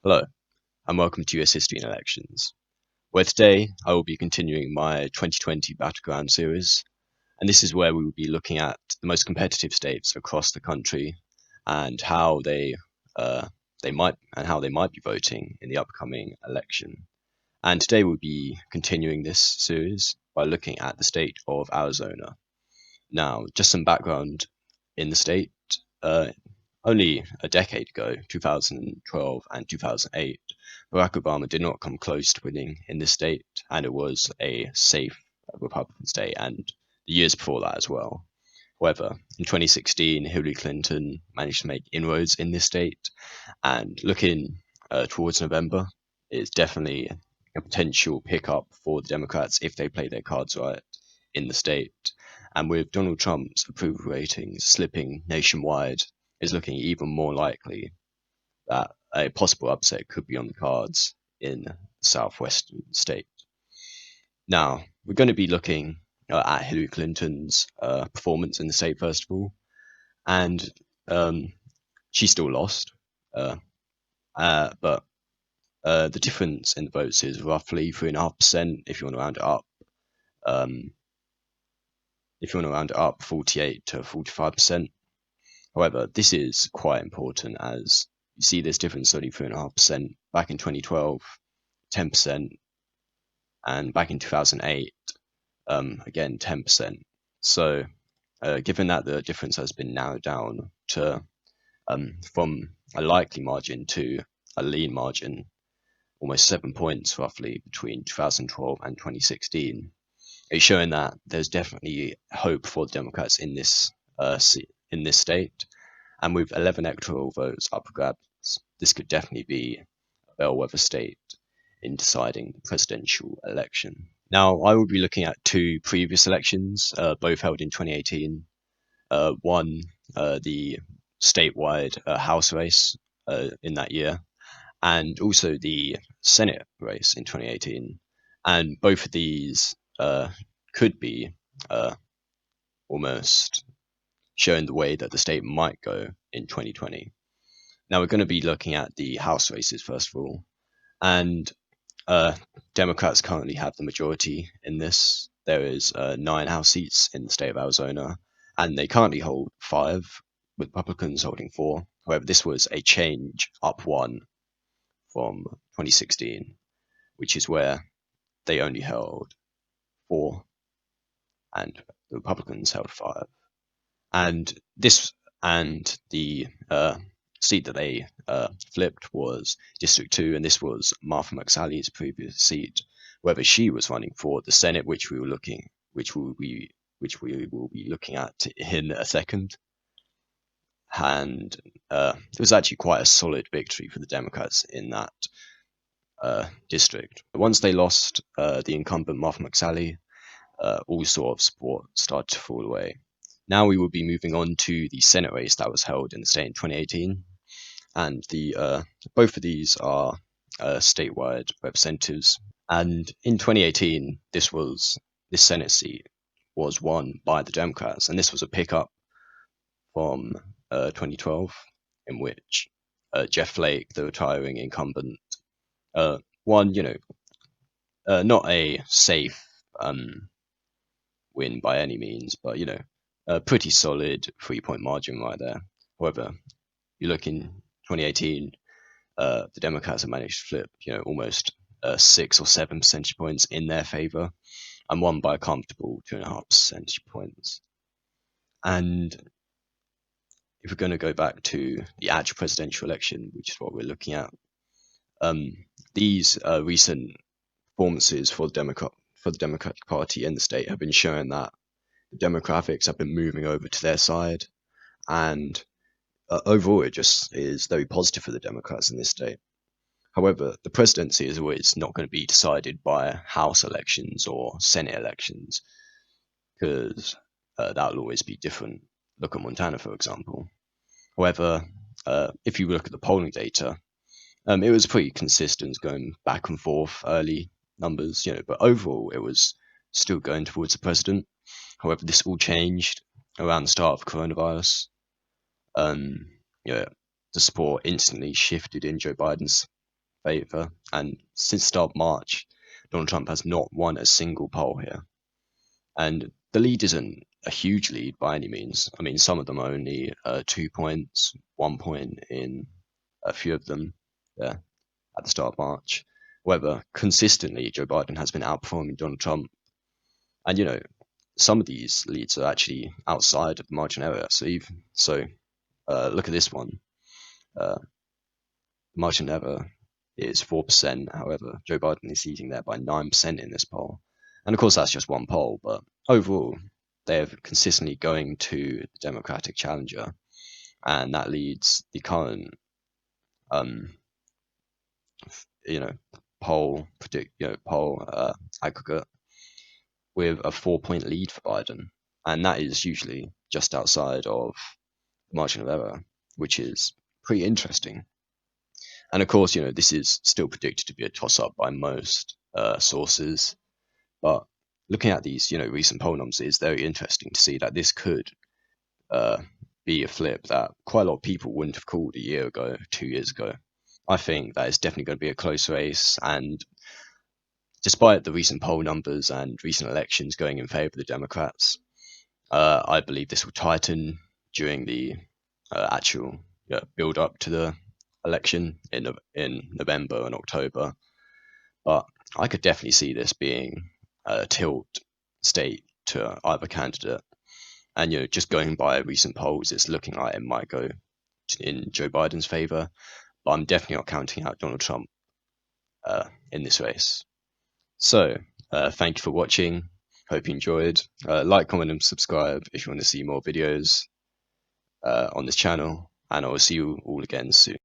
Hello, and welcome to US History and Elections, where today I will be continuing my 2020 Battleground series, and this is where we will be looking at the most competitive states across the country and how they might be voting in the upcoming election. And today we'll be continuing this series by looking at the state of Arizona. Now, just some background in the state. Uh, Only a decade ago, 2012 and 2008, Barack Obama did not come close to winning in this state, and it was a safe Republican state, and the years before that as well. However, in 2016, Hillary Clinton managed to make inroads in this state, and looking towards November is definitely a potential pickup for the Democrats if they play their cards right in the state. And with Donald Trump's approval ratings slipping nationwide, it's looking even more likely that a possible upset could be on the cards in the southwestern state. Now, we're going to be looking at Hillary Clinton's performance in the state, first of all, and um, she still lost, uh, but the difference in the votes is roughly 3.5% if you want to round it up. Um, if you want to round it up, 48 to 45%. However, this is quite important as you see this difference only 3.5% back in 2012, 10%, and back in 2008, again 10%. So, given that the difference has been narrowed down to from a likely margin to a lean margin, almost 7 points roughly between 2012 and 2016, it's showing that there's definitely hope for the Democrats in this in this state. And with 11 electoral votes up for grabs, this could definitely be a bellwether state in deciding the presidential election. Now, I will be looking at two previous elections, both held in 2018. One, the statewide House race in that year, and also the Senate race in 2018. And both of these could be almost showing the way that the state might go in 2020. Now, we're going to be looking at the House races first of all, and uh, Democrats currently have the majority in this. There is 9 House seats in the state of Arizona, and they currently hold 5, with Republicans holding 4. However, this was a change up 1 from 2016, which is where they only held 4, and the Republicans held 5. And this and the seat that they flipped was District 2, and this was Martha McSally's previous seat, whether she was running for the Senate, which we will be looking at in a second. And it was actually quite a solid victory for the Democrats in that district. But once they lost the incumbent Martha McSally, all sort of support started to fall away. Now we will be moving on to the Senate race that was held in the state in 2018, and the both of these are statewide representatives. And in 2018, this Senate seat was won by the Democrats, and this was a pickup from 2012, in which Jeff Flake, the retiring incumbent, won. Not a safe win by any means, but a pretty solid 3 point margin right there. However, you look in 2018, the Democrats have managed to flip, almost 6 or 7 percentage points in their favor, and won by a comfortable 2.5 percentage points. And if we're going to go back to the actual presidential election, which is what we're looking at, these recent performances for the Democratic Party in the state have been showing that the demographics have been moving over to their side, and overall it just is very positive for the Democrats in this state. However, the presidency is always not going to be decided by House elections or Senate elections, because that will always be different. Look at Montana, for example. However, if you look at the polling data, it was pretty consistent going back and forth, early numbers, but overall it was still going towards the president. However, this all changed around the start of coronavirus. The support instantly shifted in Joe Biden's favor. And since the start of March, Donald Trump has not won a single poll here. And the lead isn't a huge lead by any means. I mean, some of them are only 2 points, 1 point in a few of them at the start of March. However, consistently, Joe Biden has been outperforming Donald Trump. And, some of these leads are actually outside of the margin of error. Look at this one. Margin of error is 4%. However, Joe Biden is leading there by 9% in this poll. And of course, that's just one poll, but overall, they're consistently going to the Democratic challenger, and that leads the current, poll aggregate with a 4-point lead for Biden, and that is usually just outside of the margin of error, which is pretty interesting. And of course, this is still predicted to be a toss-up by most sources, but looking at these, recent poll numbers, it's very interesting to see that this could be a flip that quite a lot of people wouldn't have called a year ago, 2 years ago. I think that it's definitely going to be a close race, and despite the recent poll numbers and recent elections going in favor of the Democrats, I believe this will tighten during the actual build up to the election in November and October. But I could definitely see this being a tilt state to either candidate. And just going by recent polls, it's looking like it might go in Joe Biden's favor. But I'm definitely not counting out Donald Trump in this race. So thank you for watching. Hope you enjoyed. Like, comment, and subscribe if you want to see more videos on this channel. And I will see you all again soon.